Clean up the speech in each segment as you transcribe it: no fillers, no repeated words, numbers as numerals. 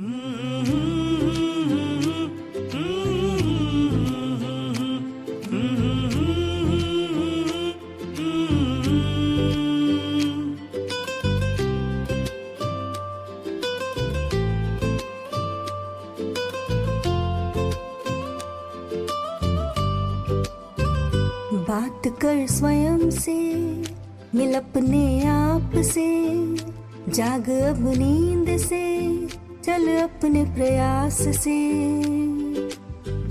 बात कर स्वयं से, मिल अपने आप से, जाग अब नींद से, चल अपने प्रयास से।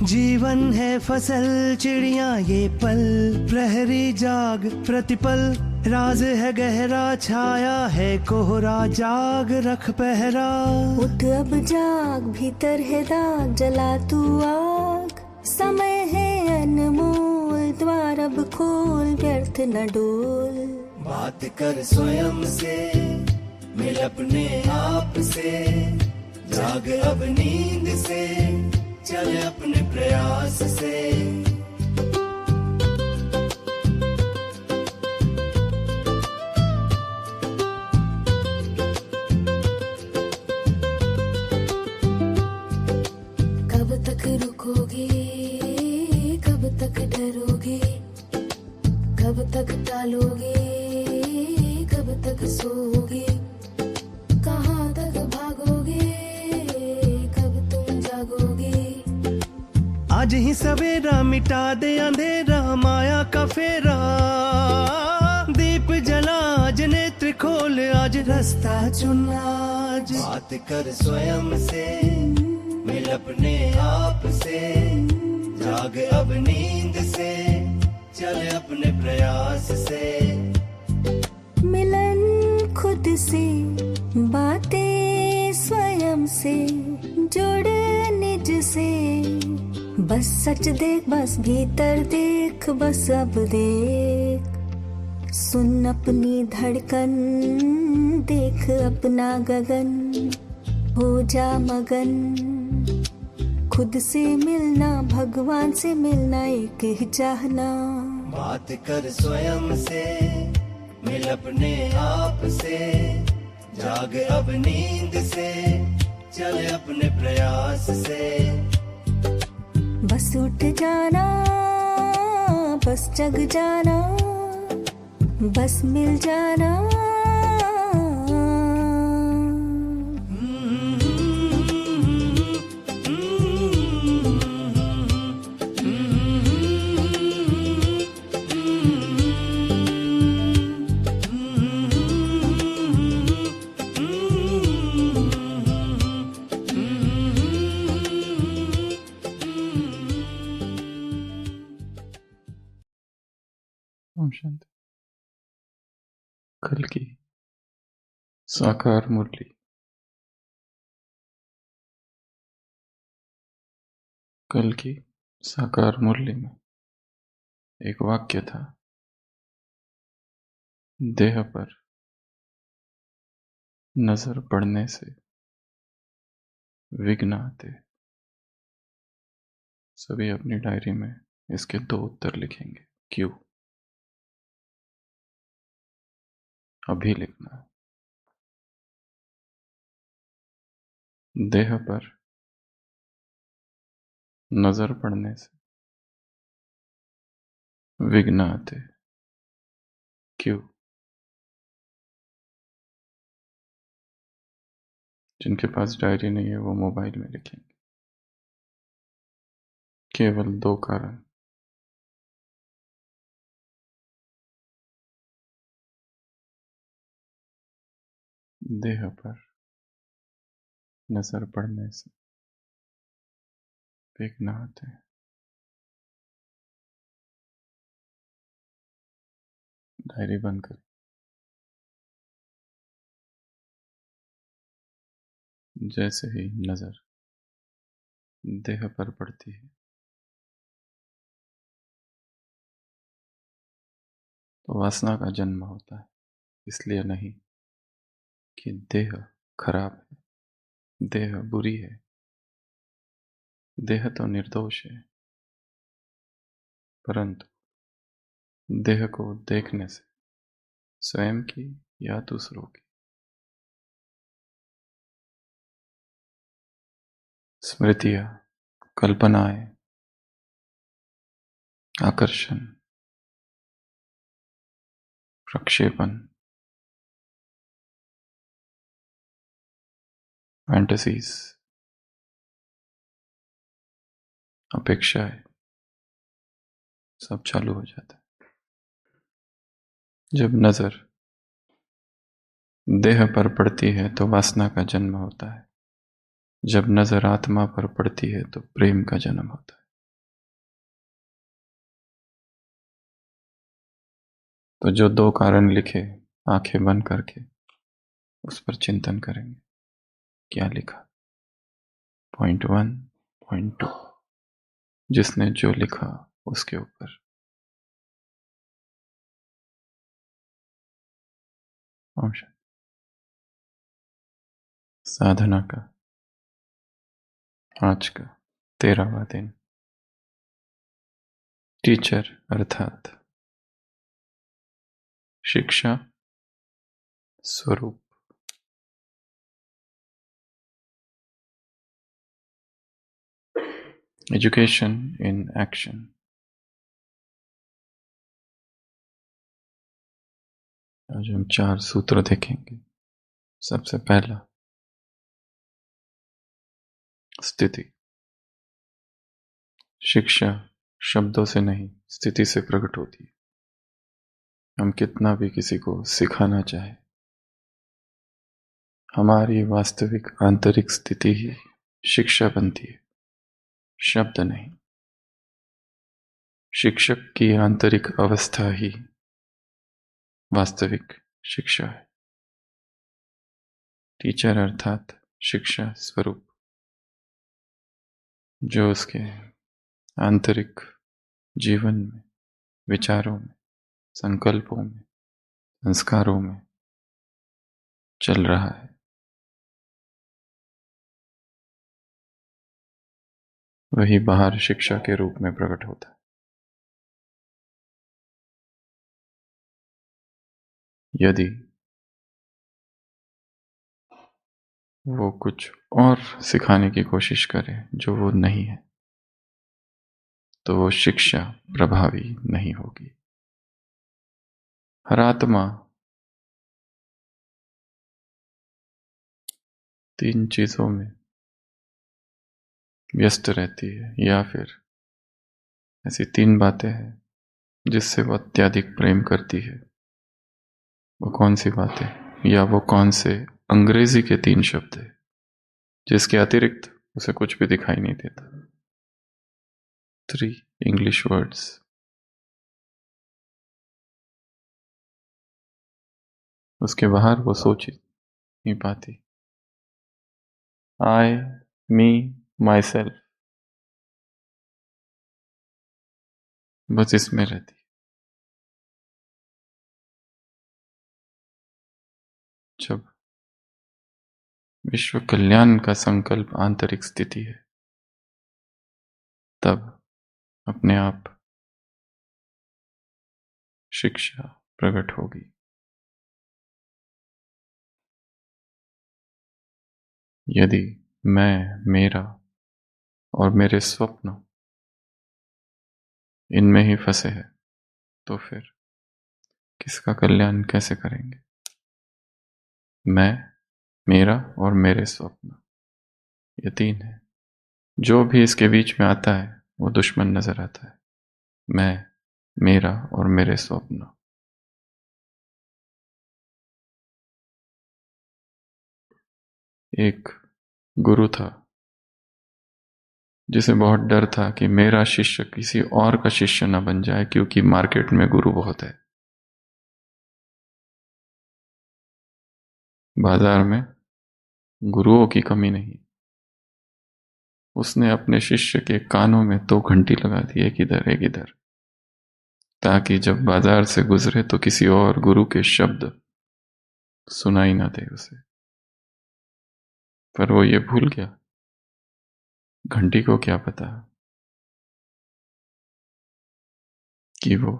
जीवन है फसल चिड़िया ये पल, प्रहरी जाग प्रतिपल, राज है गहरा छाया है कोहरा, जाग रख पहरा। उठ अब जाग, भीतर है दाग, जला तू आग, समय है अनमोल, द्वार अब खोल, व्यर्थ न डोल। बात कर स्वयं से, मिल अपने आप से, जाग अब नींद से, चल अपने प्रयास से। कब तक रुकोगे, कब तक डरोगे, कब तक टालोगे, कब तक सोओगे, कहाँ तक भागोगे, कब तुम जागोगे। आज ही सवेरा मिटा दे अंधेरा, माया का फेरा, दीप जला आज नेत्र खोल, आज रास्ता चुन आज। बात कर स्वयं से, मिल अपने आप से, जाग अब नींद से, चल अपने प्रयास से। मिलन खुद से, बातें स्वयं से, जुड़ निज से। बस सच देख, बस भीतर देख, बस अब देख। सुन अपनी धड़कन, देख अपना गगन, हो जा मगन। खुद से मिलना, भगवान से मिलना, एक ही चाहना। बात कर स्वयं से, मिल अपने आप से, जाग अब नींद से, चल अपने प्रयास से। बस उठ जाना, बस जग जाना, बस मिल जाना। ओम शांति। कल की साकार मुरली। कल की साकार मुरली में एक वाक्य था, देह पर नजर पड़ने से विघ्न आते। सभी अपनी डायरी में इसके 2 उत्तर लिखेंगे। क्यों? अभी लिखना है। देह पर नजर पड़ने से विघ्न आते। क्यों? जिनके पास डायरी नहीं है वो मोबाइल में लिखेंगे। केवल 2 कारण। देह पर नजर पड़ने से विघ्न आते हैं। डायरी बंद करें। जैसे ही नजर देह पर पड़ती है तो वासना का जन्म होता है। इसलिए नहीं कि देह खराब है, देह बुरी है। देह तो निर्दोष है, परंतु देह को देखने से स्वयं की या दूसरों की स्मृतियां, कल्पनाएं, आकर्षण, प्रक्षेपण, फैंटेसीज, अपेक्षाएं, सब चालू हो जाता है। जब नजर देह पर पड़ती है तो वासना का जन्म होता है। जब नजर आत्मा पर पड़ती है तो प्रेम का जन्म होता है। तो जो दो कारण लिखे, आंखें बंद करके उस पर चिंतन करेंगे। क्या लिखा? पॉइंट 1, पॉइंट 2, जिसने जो लिखा उसके ऊपर साधना का आज का 13वां दिन। टीचर अर्थात शिक्षा स्वरूप। Education in action. आज हम 4 सूत्र देखेंगे। सबसे पहला, स्थिति। शिक्षा शब्दों से नहीं, स्थिति से प्रकट होती है। हम कितना भी किसी को सिखाना चाहे, हमारी वास्तविक आंतरिक स्थिति ही शिक्षा बनती है, शब्द नहीं। शिक्षक की आंतरिक अवस्था ही वास्तविक शिक्षा है। टीचर अर्थात शिक्षा स्वरूप, जो उसके आंतरिक जीवन में, विचारों में, संकल्पों में, संस्कारों में चल रहा है। वही बाहर शिक्षा के रूप में प्रकट होता है। यदि वो कुछ और सिखाने की कोशिश करे जो वो नहीं है, तो वो शिक्षा प्रभावी नहीं होगी। हर आत्मा 3 चीजों में व्यस्त रहती है, या फिर ऐसी 3 बातें हैं जिससे वो अत्यधिक प्रेम करती है। वो कौन सी बातें, या वो कौन से अंग्रेजी के 3 शब्द है जिसके अतिरिक्त उसे कुछ भी दिखाई नहीं देता। 3 इंग्लिश वर्ड्स। उसके बाहर वो सोच ही नहीं पाती। आई, मी, माई सेल्फ, बस इसमें रहती। जब विश्व कल्याण का संकल्प आंतरिक स्थिति है, तब अपने आप शिक्षा प्रकट होगी। यदि मैं, मेरा और मेरे स्वप्न इनमें ही फंसे हैं, तो फिर किसका कल्याण कैसे करेंगे? मैं, मेरा और मेरे स्वप्न, ये 3 है। जो भी इसके बीच में आता है वो दुश्मन नजर आता है। मैं, मेरा और मेरे स्वप्न। एक गुरु था जिसे बहुत डर था कि मेरा शिष्य किसी और का शिष्य न बन जाए, क्योंकि मार्केट में गुरु बहुत है। बाजार में गुरुओं की कमी नहीं। उसने अपने शिष्य के कानों में 2 घंटी लगा दी, एक इधर एक इधर, ताकि जब बाजार से गुजरे तो किसी और गुरु के शब्द सुनाई ना दे उसे। पर वो ये भूल गया, घंटी को क्या पता कि वो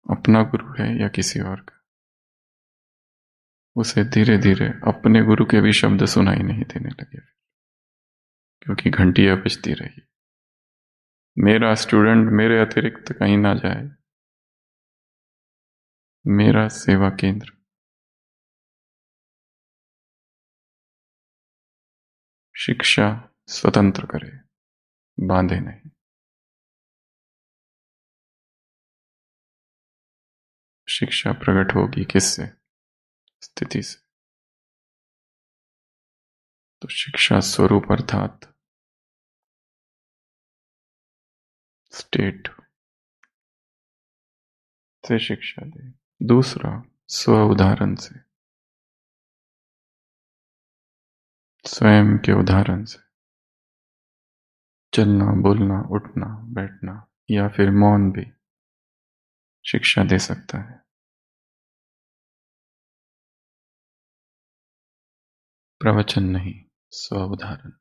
अपना गुरु है या किसी और का। उसे धीरे धीरे अपने गुरु के भी शब्द सुनाई नहीं देने लगे। क्योंकि घंटियां बजती रही। मेरा स्टूडेंट मेरे अतिरिक्त कहीं ना जाए, मेरा सेवा केंद्र। शिक्षा स्वतंत्र करे, बांधे नहीं। शिक्षा प्रकट होगी किससे? स्थिति से। तो शिक्षा स्वरूप अर्थात स्टेट से शिक्षा दे। दूसरा, स्व उदाहरण से, स्वयं के उदाहरण से। चलना, बोलना, उठना, बैठना या फिर मौन भी शिक्षा दे सकता है। प्रवचन नहीं, स्व उदाहरण।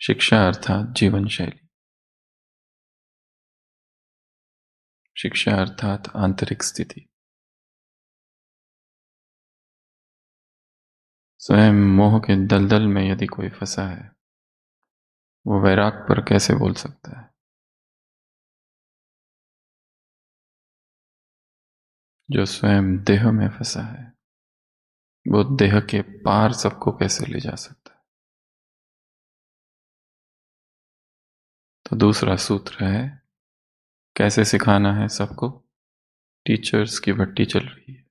शिक्षा अर्थात जीवन शैली। शिक्षा अर्थात आंतरिक स्थिति। स्वयं मोह के दलदल में यदि कोई फंसा है, वो वैराग पर कैसे बोल सकता है? जो स्वयं देह में फंसा है, वो देह के पार सबको कैसे ले जा सकता है? तो दूसरा सूत्र है, कैसे सिखाना है सबको? टीचर्स की भट्टी चल रही है।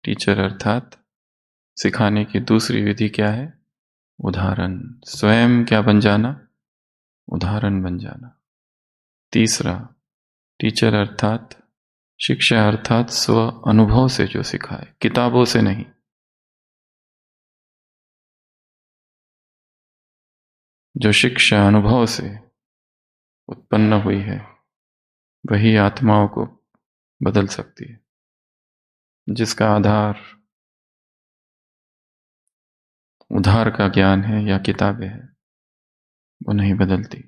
टीचर अर्थात सिखाने की दूसरी विधि क्या है? उदाहरण। स्वयं क्या बन जाना? उदाहरण बन जाना। तीसरा, टीचर अर्थात शिक्षा अर्थात स्व अनुभव से जो सिखाए, किताबों से नहीं। जो शिक्षा अनुभव से उत्पन्न हुई है, वही आत्माओं को बदल सकती है। जिसका आधार उधार का ज्ञान है या किताबें हैं, वो नहीं बदलती।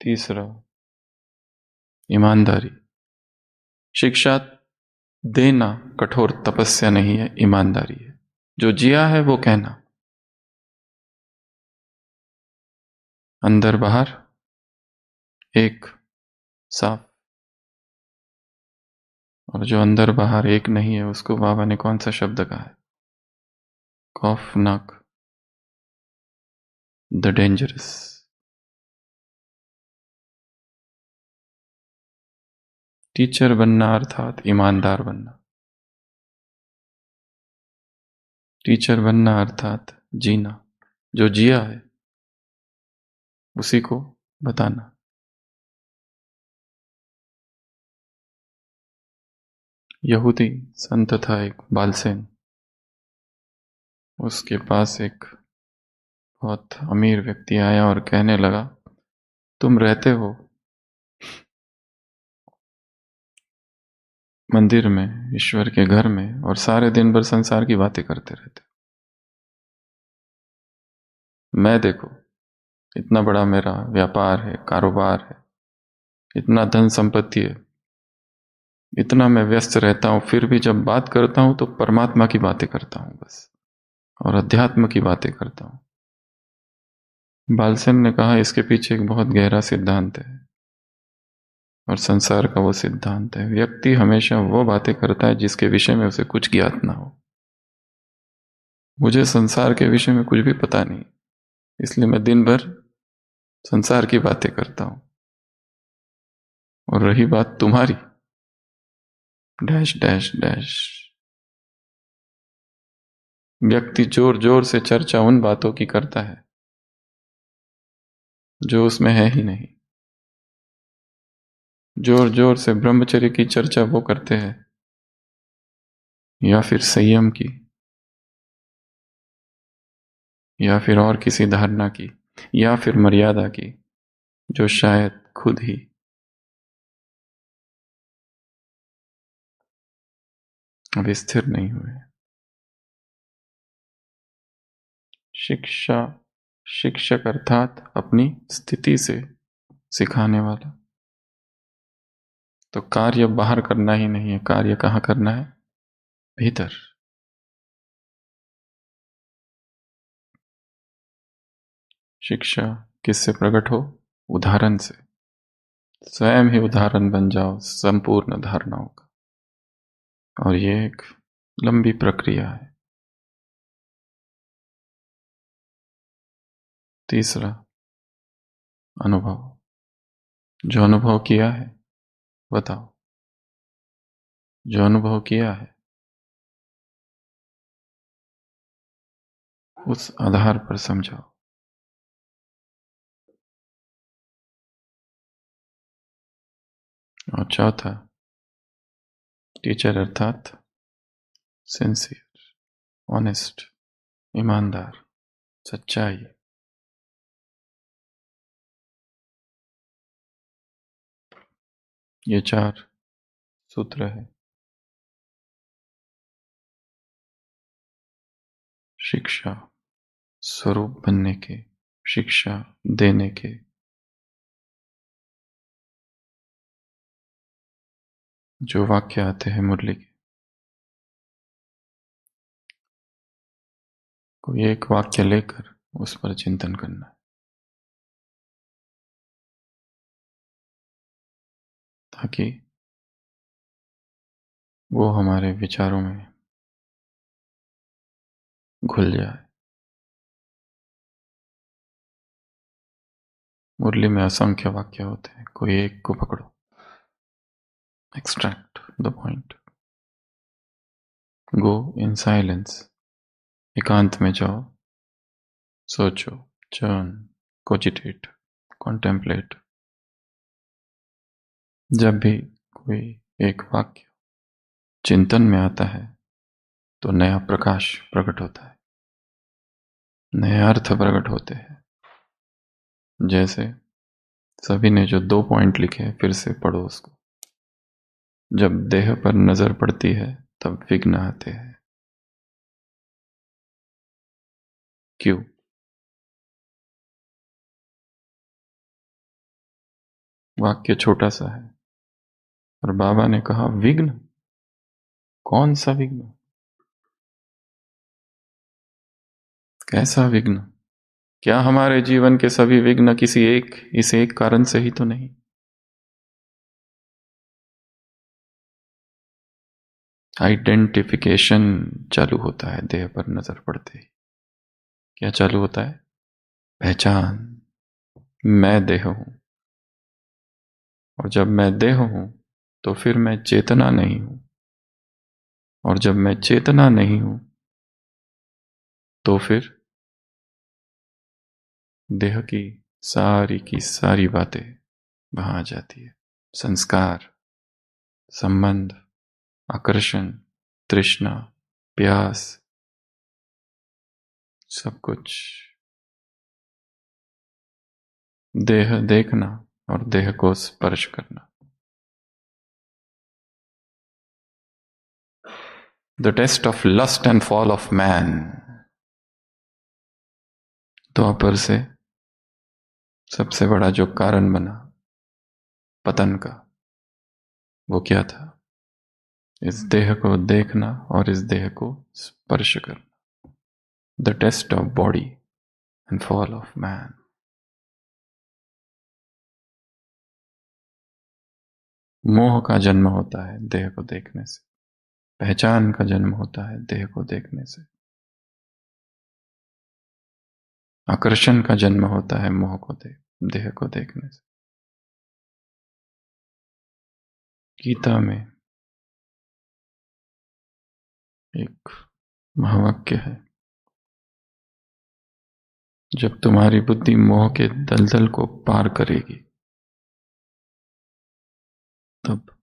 तीसरा, ईमानदारी। शिक्षा देना कठोर तपस्या नहीं है, ईमानदारी है। जो जिया है वो कहना, अंदर बाहर एक, साफ। और जो अंदर बाहर एक नहीं है, उसको बाबा ने कौन सा शब्द कहा है? खौफनाक, द डेंजरस। टीचर बनना अर्थात ईमानदार बनना। टीचर बनना अर्थात जीना, जो जिया है उसी को बताना। यहूदी संत था एक, बालसेन। उसके पास एक बहुत अमीर व्यक्ति आया और कहने लगा, तुम रहते हो मंदिर में, ईश्वर के घर में, और सारे दिन भर संसार की बातें करते रहते हो। मैं देखो, इतना बड़ा मेरा व्यापार है, कारोबार है, इतना धन संपत्ति है, इतना मैं व्यस्त रहता हूं, फिर भी जब बात करता हूं तो परमात्मा की बातें करता हूं बस, और अध्यात्म की बातें करता हूं। बालसेन ने कहा, इसके पीछे एक बहुत गहरा सिद्धांत है, और संसार का वो सिद्धांत है, व्यक्ति हमेशा वो बातें करता है जिसके विषय में उसे कुछ ज्ञात ना हो। मुझे संसार के विषय में कुछ भी पता नहीं, इसलिए मैं दिन भर संसार की बातें करता हूं। और रही बात तुम्हारी, डैश डैश डैश, व्यक्ति जोर जोर से चर्चा उन बातों की करता है जो उसमें है ही नहीं। जोर जोर से ब्रह्मचर्य की चर्चा वो करते हैं, या फिर संयम की, या फिर और किसी धारणा की, या फिर मर्यादा की, जो शायद खुद ही अभी स्थिर नहीं हुए। शिक्षा, शिक्षक अर्थात अपनी स्थिति से सिखाने वाला। तो कार्य बाहर करना ही नहीं है, कार्य कहाँ करना है? भीतर। शिक्षा किससे प्रकट हो? उदाहरण से। स्वयं ही उदाहरण बन जाओ संपूर्ण धारणाओं का। और ये एक लंबी प्रक्रिया है। तीसरा, अनुभव। जो अनुभव किया है बताओ, जो अनुभव किया है उस आधार पर समझाओ। और चौथा, टीचर अर्थात सिंसियर, ऑनेस्ट, ईमानदार, सच्चाई। ये 4 सूत्र है शिक्षा स्वरूप बनने के, शिक्षा देने के। जो वाक्य आते हैं मुरली के, कोई एक वाक्य लेकर उस पर चिंतन करना है, ताकि वो हमारे विचारों में घुल जाए। मुरली में असंख्य वाक्य होते हैं, कोई एक को पकड़ो, extract the point, go in silence, एकांत में जाओ, सोचो, चर्न, कोजिटेट, कॉन्टेम्पलेट। जब भी कोई एक वाक्य चिंतन में आता है तो नया प्रकाश प्रकट होता है, नए अर्थ प्रकट होते हैं। जैसे सभी ने जो 2 पॉइंट लिखे हैं, फिर से पढ़ो उसको। जब देह पर नजर पड़ती है तब विघ्न आते हैं। क्यों? वाक्य छोटा सा है और बाबा ने कहा विघ्न। कौन सा विघ्न? कैसा विघ्न? क्या हमारे जीवन के सभी विघ्न किसी इस एक कारण से ही तो नहीं? आइडेंटिफिकेशन चालू होता है देह पर नजर पड़ते ही। क्या चालू होता है? पहचान। मैं देह हूं, और जब मैं देह हूं तो फिर मैं चेतना नहीं हूं, और जब मैं चेतना नहीं हूं तो फिर देह की सारी बातें वहां आ जाती है। संस्कार, संबंध, आकर्षण, तृष्णा, प्यास, सब कुछ। देह देखना और देह को स्पर्श करना। The test of lust and fall of man. Dwapar से सबसे बड़ा जो कारण बना पतन का, वो क्या था? इस देह को देखना और इस देह को स्पर्श करना। The test of body and fall of man. मोह का जन्म होता है देह को देखने से, पहचान का जन्म होता है देह को देखने से, आकर्षण का जन्म होता है मोह को देह को देखने से। गीता में एक महावाक्य है, जब तुम्हारी बुद्धि मोह के दलदल को पार करेगी तब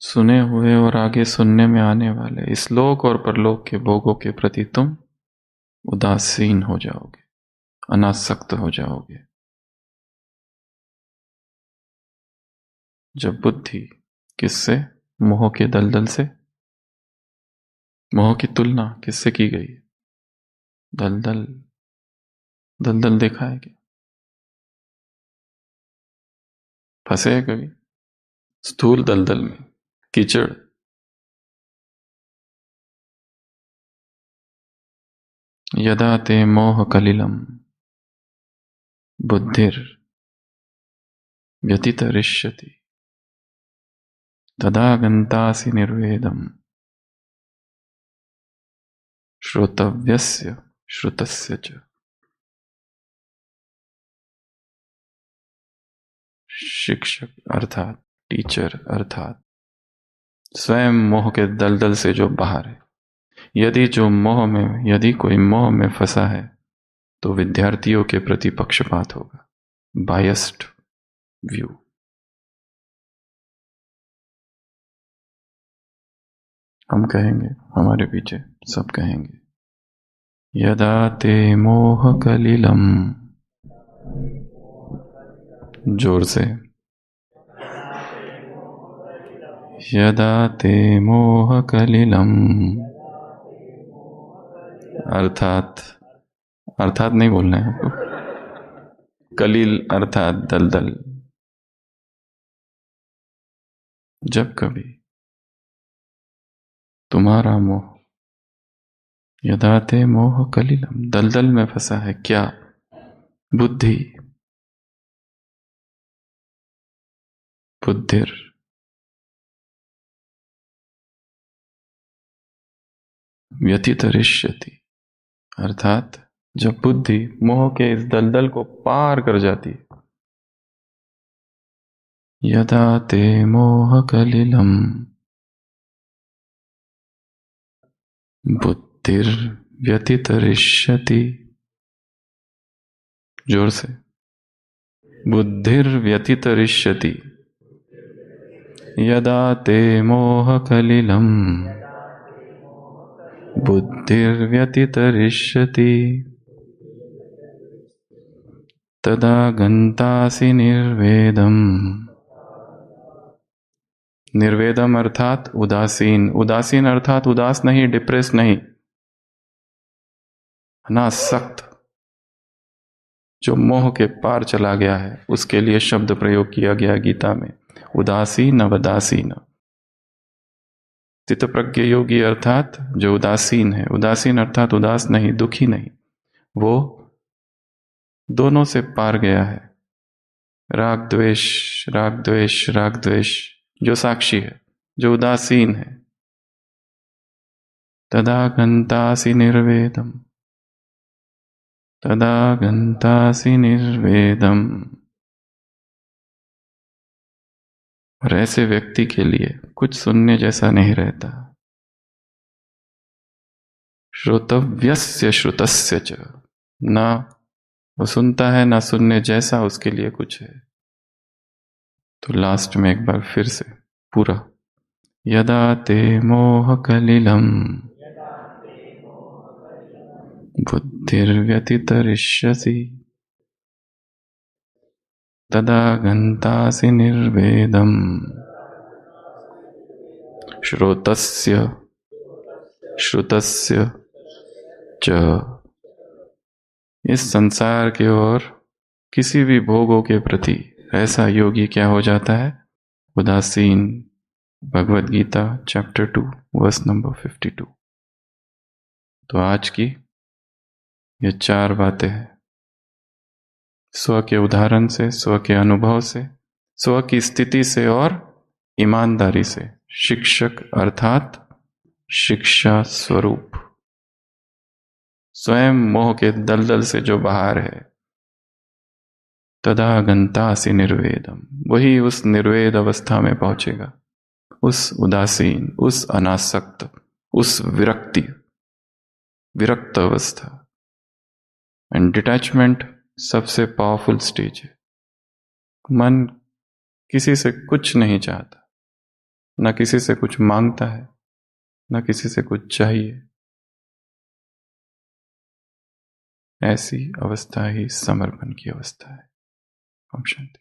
सुने हुए और आगे सुनने में आने वाले इस लोक और परलोक के भोगों के प्रति तुम उदासीन हो जाओगे, अनासक्त हो जाओगे। जब बुद्धि किससे? मोह के दलदल से। मोह की तुलना किससे की गई? दलदल। दलदल देखा है क्या? फंसे है कभी स्थूल दलदल में? कीचड़। यदा ते मोह कलिलम बुद्धिर व्यतितरिष्यति तदा गन्तासि निर्वेदम् श्रोतव्यस्य श्रुतस्य च। शिक्षक अर्थात टीचर अर्थात स्वयं मोह के दलदल से जो बाहर है। यदि कोई मोह में फंसा है तो विद्यार्थियों के प्रति पक्षपात होगा, बायस्ड व्यू। हम कहेंगे, हमारे पीछे सब कहेंगे, यदा ते मोह कलिलम, जोर से, यदा ते मोह कलिलम, अर्थात नहीं बोलना है आपको, कलील अर्थात दलदल। जब कभी तुम्हारा मोह, यदा ते मोह कलिलम, दलदल में फंसा है, क्या? बुद्धि, बुद्धिर व्यतितरिष्यति, अर्थात जब बुद्धि मोह के इस दलदल को पार कर जाती है, यदा ते मोह कलिलम बुद्धिर व्यतितरिष्यति, जोर से, बुद्धिर व्यतितरिष्यति यदा ते मोह कलिलम बुद्धिर व्यतितरिष्यति तदा गन्तासि निर्वेदम। निर्वेदम अर्थात उदासीन, उदासीन अर्थात उदास नहीं, डिप्रेस नहीं, अनासक्त, जो मोह के पार चला गया है, उसके लिए शब्द प्रयोग किया गया गीता में, उदासीन अवदासीन। स्थितप्रज्ञ योगी अर्थात जो उदासीन है, उदासीन अर्थात उदास नहीं, दुखी नहीं, वो दोनों से पार गया है, राग द्वेष, राग द्वेष, राग द्वेष, जो साक्षी है, जो उदासीन है। तदा गन्तासि निर्वेदम, तदा गन्तासि निर्वेदम। और ऐसे व्यक्ति के लिए कुछ सुनने जैसा नहीं रहता। श्रोतव्यस्य श्रुतस्य च, ना वो सुनता है ना सुनने जैसा उसके लिए कुछ है। तो लास्ट में एक बार फिर से पूरा, यदा ते मोह कलिलम बुद्धिर्व्यतितरिष्यसि तदा गन्तासि निर्वेदम श्रोतस्य श्रुतस्य च। इस संसार के और किसी भी भोगों के प्रति ऐसा योगी क्या हो जाता है? उदासीन। Bhagavad Gita chapter 2 verse number 52। तो आज की ये 4 बातें हैं, स्व के उदाहरण से, स्व के अनुभव से, स्व की स्थिति से और ईमानदारी से। शिक्षक अर्थात शिक्षा स्वरूप, स्वयं मोह के दलदल से जो बाहर है। तदा गन्तासि निर्वेदम, वही उस निर्वेद अवस्था में पहुंचेगा, उस उदासीन, उस अनासक्त, उस विरक्त अवस्था। एंड डिटैचमेंट सबसे पावरफुल स्टेज है। मन किसी से कुछ नहीं चाहता, ना किसी से कुछ मांगता है, ना किसी से कुछ चाहिए। ऐसी अवस्था ही समर्पण की अवस्था है। ओम शांति।